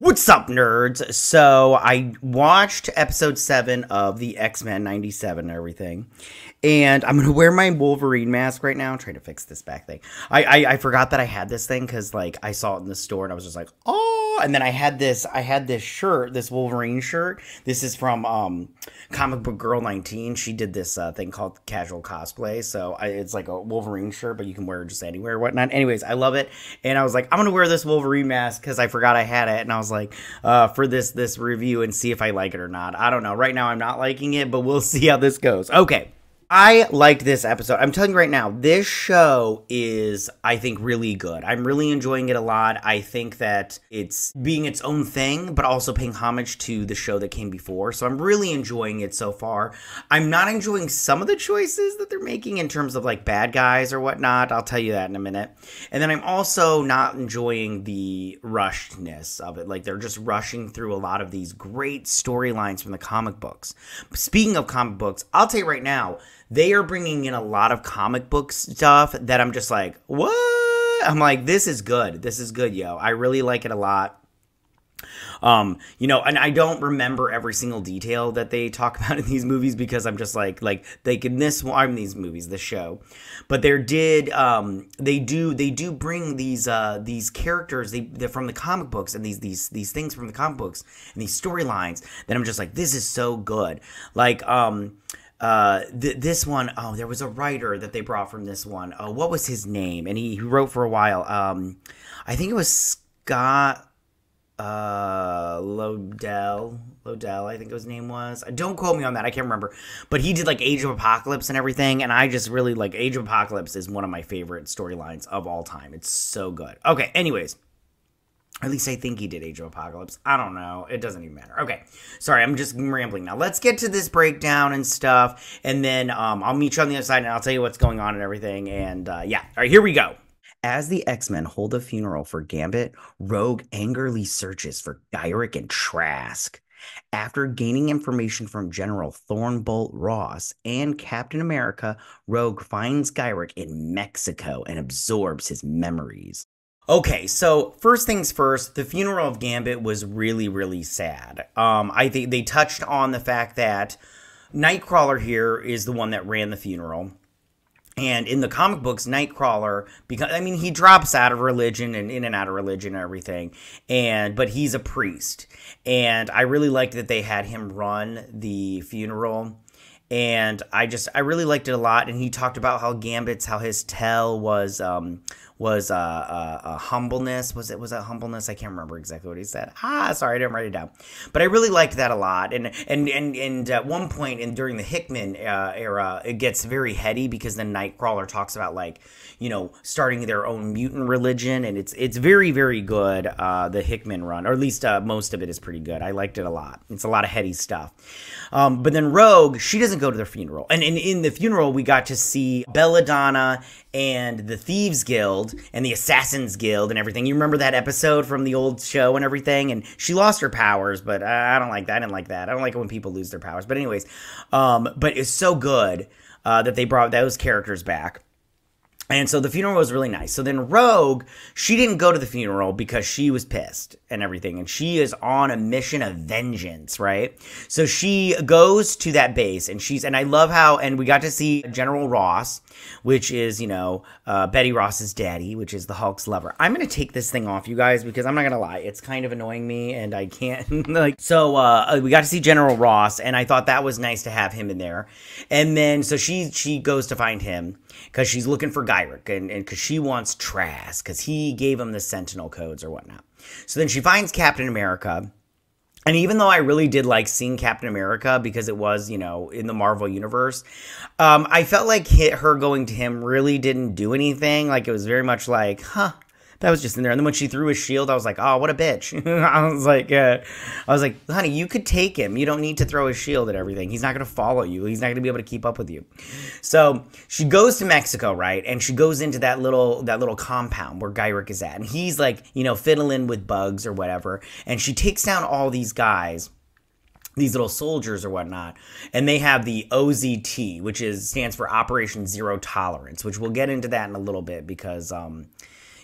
What's up, nerds? So I watched episode 7 of the X-Men 97 and everything, and I'm gonna wear my Wolverine mask right now. I'm trying to fix this back thing. I forgot that I had this thing because like I saw it in the store and I was just like, oh. And then I had this shirt, this Wolverine shirt. This is from Comic Book Girl 19. She did this thing called casual cosplay. So it's like a Wolverine shirt, but you can wear it just anywhere or whatnot. Anyways, I love it, and I was like, I'm gonna wear this Wolverine mask because I forgot I had it, and I was like, for this review and see if I like it or not. I don't know. Right now I'm not liking it, but we'll see how this goes. Okay. I liked this episode. I'm telling you right now, this show is, I think, really good. I'm really enjoying it a lot. I think that it's being its own thing, but also paying homage to the show that came before. So I'm really enjoying it so far. I'm not enjoying some of the choices that they're making in terms of like bad guys or whatnot. I'll tell you that in a minute. And then I'm also not enjoying the rushedness of it. Like they're just rushing through a lot of these great storylines from the comic books. Speaking of comic books, I'll tell you right now, they are bringing in a lot of comic book stuff that I'm just like, what? I'm like, this is good. This is good, yo. I really like it a lot. You know, and I don't remember every single detail that they talk about in these movies because I'm just like they can this show, but they do bring these characters they're from the comic books and these things from the comic books and these storylines that I'm just like, this is so good. Like, this one, oh, there was a writer that they brought from this one. Oh, what was his name? And he wrote for a while. I think it was Scott Lobdell, I think his name was. Don't quote me on that, I can't remember. But he did like Age of Apocalypse and everything, and I just really like Age of Apocalypse is one of my favorite storylines of all time. It's so good. Okay, anyways. At least I think he did Age of Apocalypse. I don't know. It doesn't even matter. Okay. Sorry, I'm just rambling now. Let's get to this breakdown and stuff. And then I'll meet you on the other side and I'll tell you what's going on and everything. And yeah. All right, here we go. As the X-Men hold a funeral for Gambit, Rogue angrily searches for Gyrick and Trask. After gaining information from General Thornbolt Ross and Captain America, Rogue finds Gyrick in Mexico and absorbs his memories. Okay, so first things first, the funeral of Gambit was really, really sad. I think they touched on the fact that Nightcrawler here is the one that ran the funeral. And in the comic books, Nightcrawler, because I mean, he drops out of religion and in and out of religion and everything, but he's a priest. And I really liked that they had him run the funeral. And I really liked it a lot. And he talked about how his tell was humbleness. Was that humbleness? I can't remember exactly what he said. Sorry, I didn't write it down. But I really liked that a lot. And at one point during the Hickman era, it gets very heady because then Nightcrawler talks about like, you know, starting their own mutant religion, and it's very, very good. The Hickman run, or at least most of it is pretty good. I liked it a lot. It's a lot of heady stuff. But then Rogue, she doesn't go to the funeral. And in the funeral, we got to see Belladonna and the Thieves Guild and the Assassins Guild and everything. You remember that episode from the old show and everything? And she lost her powers, but I don't like that. I didn't like that. I don't like it when people lose their powers. But anyways, but it's so good that they brought those characters back. And so the funeral was really nice. So then Rogue, she didn't go to the funeral because she was pissed and everything. And she is on a mission of vengeance, right? So she goes to that base and I love how, and we got to see General Ross, which is, you know, Betty Ross's daddy, which is the Hulk's lover. I'm going to take this thing off, you guys, because I'm not going to lie. It's kind of annoying me and I can't, like, so we got to see General Ross and I thought that was nice to have him in there. And then, so she goes to find him because she's looking for Gyrick and because she wants Trask because he gave him the Sentinel codes or whatnot. So then she finds Captain America. And even though I really did like seeing Captain America because it was, you know, in the Marvel Universe, I felt like her going to him really didn't do anything. Like, it was very much like, huh, that was just in there. And then when she threw his shield, I was like, oh, what a bitch. I was like, honey, you could take him. You don't need to throw his shield at everything. He's not going to follow you. He's not going to be able to keep up with you. So she goes to Mexico, right? And she goes into that little compound where Gyrick is at. And he's like, you know, fiddling with bugs or whatever. And she takes down all these guys, these little soldiers or whatnot, and they have the OZT, which stands for Operation Zero Tolerance, which we'll get into that in a little bit because,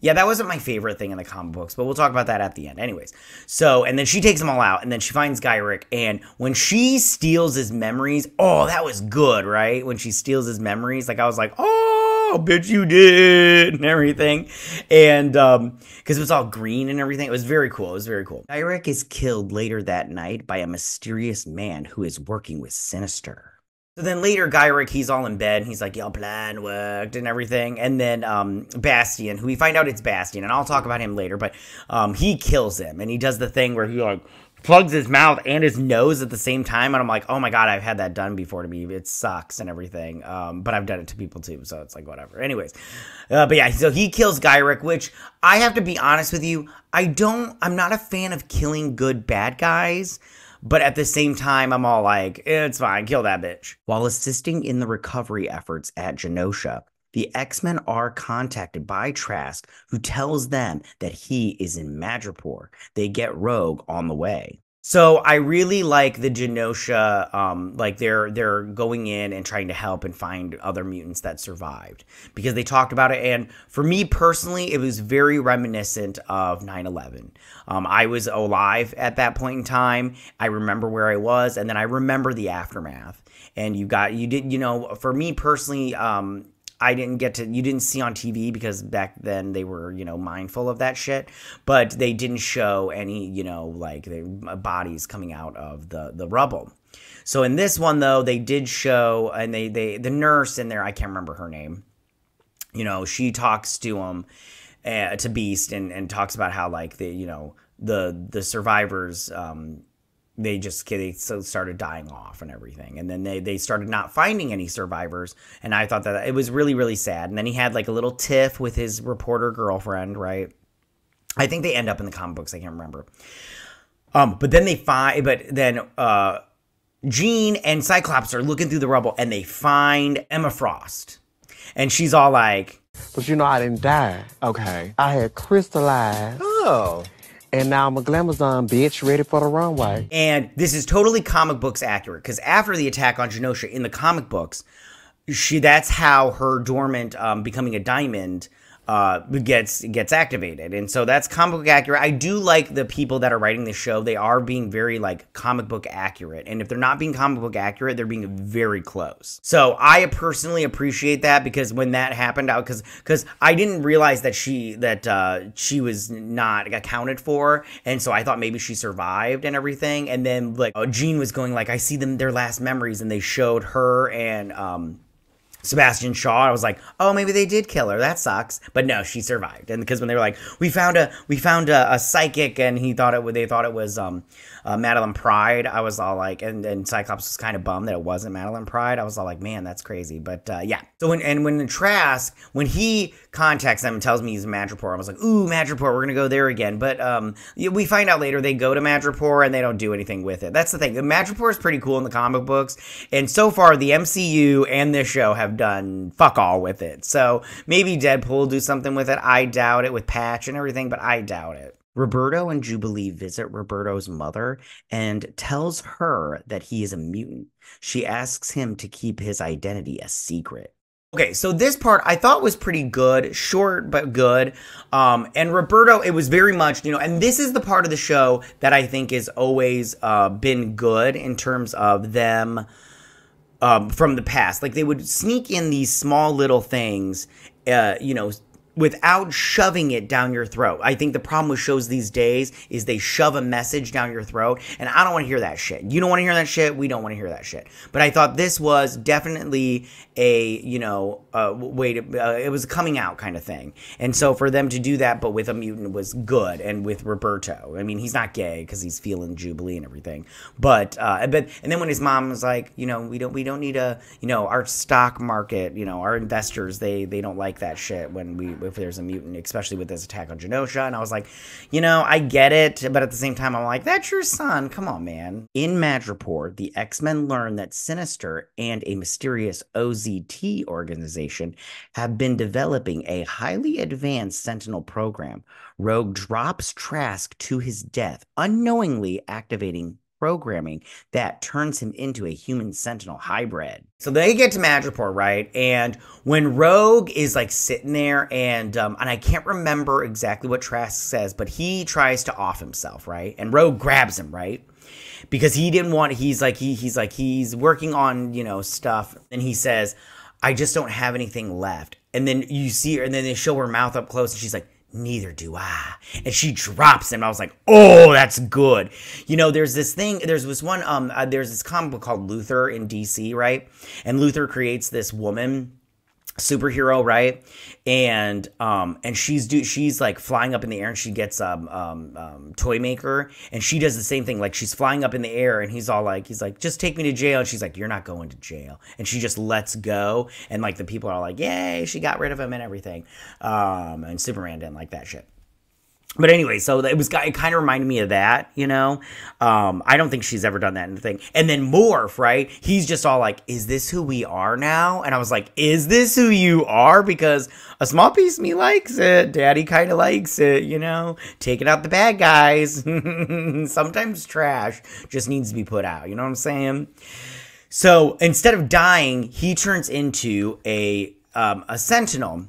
Yeah, that wasn't my favorite thing in the comic books, but we'll talk about that at the end. Anyways, so, and then she takes them all out, and then she finds Gyrick, and when she steals his memories, oh, that was good, right? When she steals his memories, like, I was like, oh, bitch, you did, and everything. And, because it was all green and everything. It was very cool. It was very cool. Gyrick is killed later that night by a mysterious man who is working with Sinister. So then later, Gyrick, he's all in bed, and he's like, your plan worked and everything. And then Bastion, who we find out it's Bastion, and I'll talk about him later, but he kills him, and he does the thing where he, like, plugs his mouth and his nose at the same time, and I'm like, oh my god, I've had that done before to me. It sucks and everything, but I've done it to people too, so it's like, whatever. Anyways, but yeah, so he kills Gyrick, which, I have to be honest with you, I'm not a fan of killing good bad guys. But at the same time, I'm all like, it's fine, kill that bitch. While assisting in the recovery efforts at Genosha, the X-Men are contacted by Trask, who tells them that he is in Madripoor. They get Rogue on the way. So I really like the Genosha, like they're going in and trying to help and find other mutants that survived, because they talked about it. And for me personally, it was very reminiscent of 9/11. I was alive at that point in time. I remember where I was, and then I remember the aftermath. And for me personally, you didn't see on TV because back then they were, mindful of that shit, but they didn't show any, like the bodies coming out of the rubble. So in this one though, they did show, and the nurse in there, I can't remember her name, she talks to him, to Beast, and talks about how, like, the survivors, they started dying off and everything. And then they started not finding any survivors. And I thought that it was really, really sad. And then he had like a little tiff with his reporter girlfriend, right? I think they end up in the comic books. I can't remember. But then Jean and Cyclops are looking through the rubble, and they find Emma Frost. And she's all like, but I didn't die. Okay. I had crystallized. Oh. And now I'm a glamazon bitch ready for the runway. And this is totally comic books accurate, because after the attack on Genosha in the comic books, that's how her dormant becoming a diamond gets activated. And so that's comic book accurate. I do like the people that are writing this show. They are being very, like, comic book accurate. And if they're not being comic book accurate, they're being very close. So I personally appreciate that, because when that happened, because I didn't realize that she was not accounted for. And so I thought maybe she survived and everything. And then, like, Jean was going like, I see their last memories, and they showed her and Sebastian Shaw. I was like, oh, maybe they did kill her. That sucks. But no, she survived. And because when they were like, we found a psychic, and they thought it was Madeline Pride, I was all like, and Cyclops was kind of bummed that it wasn't Madeline Pride. I was all like, man, that's crazy. But yeah. So when Trask, when he contacts them and tells me he's in Madripoor, I was like, ooh, Madripoor, we're gonna go there again. But we find out later they go to Madripoor and they don't do anything with it. That's the thing. Madripoor is pretty cool in the comic books, and so far the MCU and this show have done fuck all with it. So maybe Deadpool will do something with it. I doubt it, with Patch and everything, but I doubt it. Roberto and Jubilee visit Roberto's mother and tells her that he is a mutant. She asks him to keep his identity a secret. Okay, so this part I thought was pretty good, short but good. And Roberto, it was very much, and this is the part of the show that I think has always been good in terms of them from the past. Like, they would sneak in these small little things, without shoving it down your throat. I think the problem with shows these days is they shove a message down your throat, and I don't want to hear that shit. You don't want to hear that shit. We don't want to hear that shit. But I thought this was definitely a, way to, it was a coming out kind of thing. And so for them to do that, but with a mutant, was good. And with Roberto, I mean, he's not gay because he's feeling Jubilee and everything. But and then when his mom was like, we don't need a, our stock market, our investors, they don't like that shit if there's a mutant, especially with this attack on Genosha. And I was like, I get it, but at the same time, I'm like, that's your son. Come on, man. In Madripoor, the X-Men learn that Sinister and a mysterious OZT organization have been developing a highly advanced Sentinel program. Rogue drops Trask to his death, unknowingly activating programming that turns him into a human Sentinel hybrid. So they get to Madripoor, right? And when Rogue is like sitting there and I can't remember exactly what Trask says, but he tries to off himself, right? And Rogue grabs him, right? Because he didn't want, he's working on, you know, stuff. And he says, I just don't have anything left. And then you see her, and then they show her mouth up close, and she's like, neither do I. And she drops him. I was like, oh, that's good. You know, there's this thing, there's this comic book called Luther in DC, right? And Luther creates this woman superhero, right? And she's like flying up in the air, and she gets toy maker, and she does the same thing. Like, she's flying up in the air, and he's like, just take me to jail. And she's like, you're not going to jail. And she just lets go, and like the people are like, yay, she got rid of him and everything. And Superman didn't like that shit. But anyway, so it kind of reminded me of that, you know? I don't think she's ever done that in the thing. And then Morph, right? He's just all like, is this who we are now? And I was like, is this who you are? Because a small piece of me likes it. Daddy kind of likes it, you know? Taking out the bad guys. Sometimes trash just needs to be put out. You know what I'm saying? So instead of dying, he turns into a Sentinel.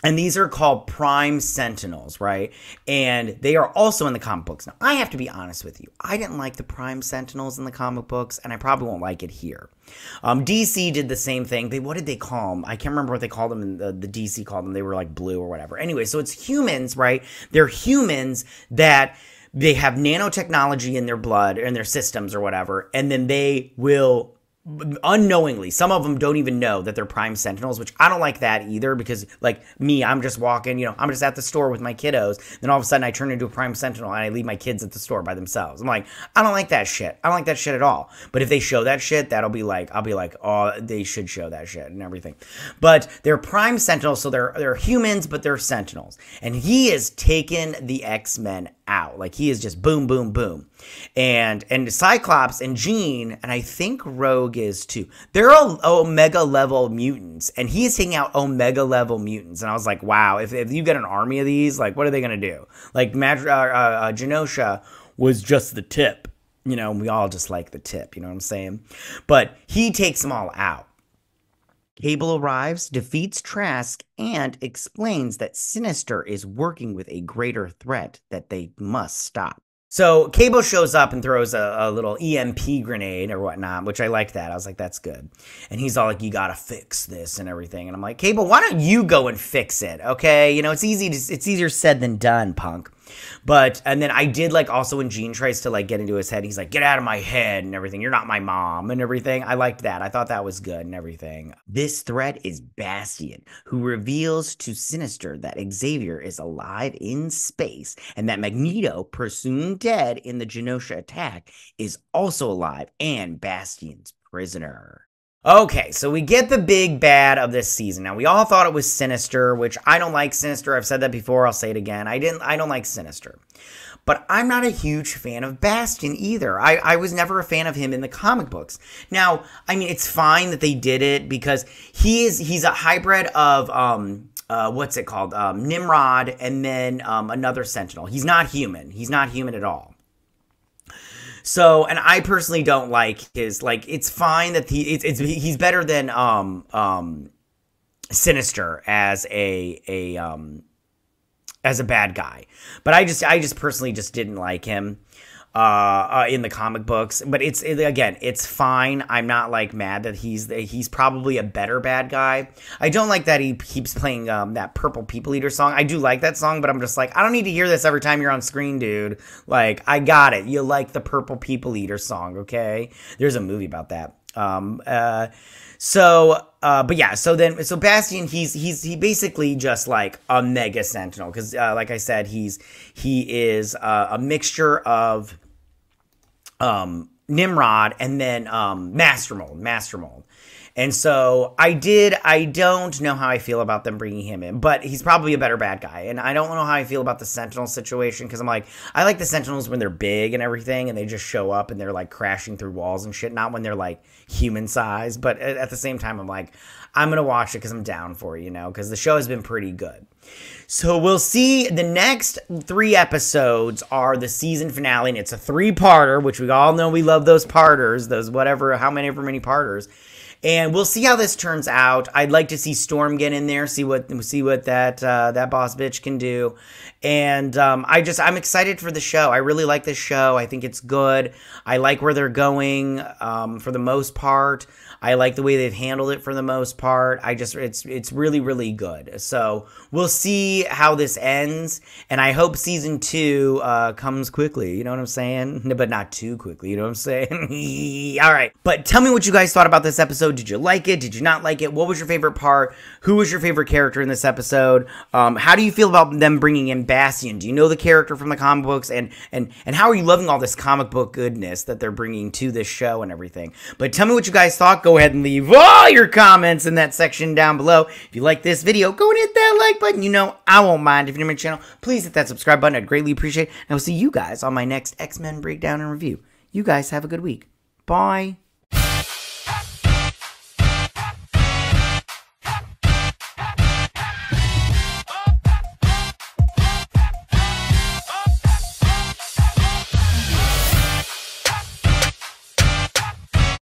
And these are called Prime Sentinels, right? And they are also in the comic books. Now, I have to be honest with you. I didn't like the Prime Sentinels in the comic books, and I probably won't like it here. DC did the same thing. What did they call them? I can't remember what they called them, and the DC called them. They were like blue or whatever. Anyway, so it's humans, right? They're humans that they have nanotechnology in their blood, or in their systems or whatever, and then they will unknowingly, some of them don't even know that they're Prime Sentinels, which I don't like that either, because like me, I'm just walking, you know, I'm just at the store with my kiddos, then all of a sudden I turn into a Prime Sentinel and I leave my kids at the store by themselves. I'm like, I don't like that shit. I don't like that shit at all. But if they show that shit, I'll be like, oh, they should show that shit and everything. But they're Prime Sentinels, so they're humans, but they're Sentinels. And he has taken the X-Men out. Like, he is just boom, boom, boom. And Cyclops and Jean, and I think Rogue is too. They're all Omega level mutants, and he is taking out Omega level mutants. And I was like, wow, if you get an army of these, like, what are they gonna do? Like, Genosha was just the tip. You know, we all just like the tip. You know what I'm saying? But he takes them all out. Cable arrives, defeats Trask, and explains that Sinister is working with a greater threat that they must stop. So Cable shows up and throws a little EMP grenade or whatnot, which I liked that. I was like, that's good. And he's all like, you gotta fix this and everything. And I'm like, Cable, why don't you go and fix it, okay? You know, it's easier said than done, punk. And then I did like also when Jean tries to like get into his head, he's like, get out of my head and everything. You're not my mom and everything. I liked that. I thought that was good and everything. This threat is Bastion, who reveals to Sinister that Xavier is alive in space and that Magneto, presumed dead in the Genosha attack, is also alive and Bastion's prisoner. Okay, so we get the big bad of this season. Now, we all thought it was Sinister, which I don't like Sinister. I've said that before. I'll say it again. I don't like Sinister. But I'm not a huge fan of Bastion either. I was never a fan of him in the comic books. Now, I mean, it's fine that they did it because he's a hybrid of what's it called? Nimrod and then another Sentinel. He's not human. He's not human at all. So, and I personally don't like his, like, it's fine that he's better than Sinister as a bad guy. But I just personally just didn't like him in the comic books. But again, it's fine. I'm not like mad that he's probably a better bad guy. I don't like that he keeps playing that Purple People Eater song. I do like that song, but I'm just like, I don't need to hear this every time you're on screen, dude. Like, I got it. You like the Purple People Eater song, okay? There's a movie about that. But yeah, so Bastion, he basically just like a mega Sentinel, because like I said, he is a mixture of Nimrod and then Master Mold. And so I don't know how I feel about them bringing him in, but he's probably a better bad guy. And I don't know how I feel about the Sentinel situation, because I'm like, I like the Sentinels when they're big and everything, and they just show up and they're like crashing through walls and shit, not when they're like human size. But at the same time, I'm like, I'm going to watch it because I'm down for it, because the show has been pretty good. So we'll see. The next 3 episodes are the season finale, and it's a 3-parter, which we all know we love those parters, those however many parters. And we'll see how this turns out. I'd like to see Storm get in there, see what that boss bitch can do. And I'm excited for the show. I really like this show. I think it's good. I like where they're going for the most part. I like the way they've handled it for the most part. It's really, really good. So we'll see how this ends, and I hope season 2 comes quickly. You know what I'm saying? But not too quickly. You know what I'm saying? All right. But tell me what you guys thought about this episode. Did you like it? Did you not like it? What was your favorite part? Who was your favorite character in this episode? How do you feel about them bringing in Bastion? Do you know the character from the comic books? And how are you loving all this comic book goodness that they're bringing to this show and everything? But tell me what you guys thought. Go ahead and leave all your comments in that section down below. If you like this video, go and hit that like button. I won't mind. If you're new to my channel, please hit that subscribe button. I'd greatly appreciate it. And I'll see you guys on my next X-Men breakdown and review. You guys have a good week. Bye.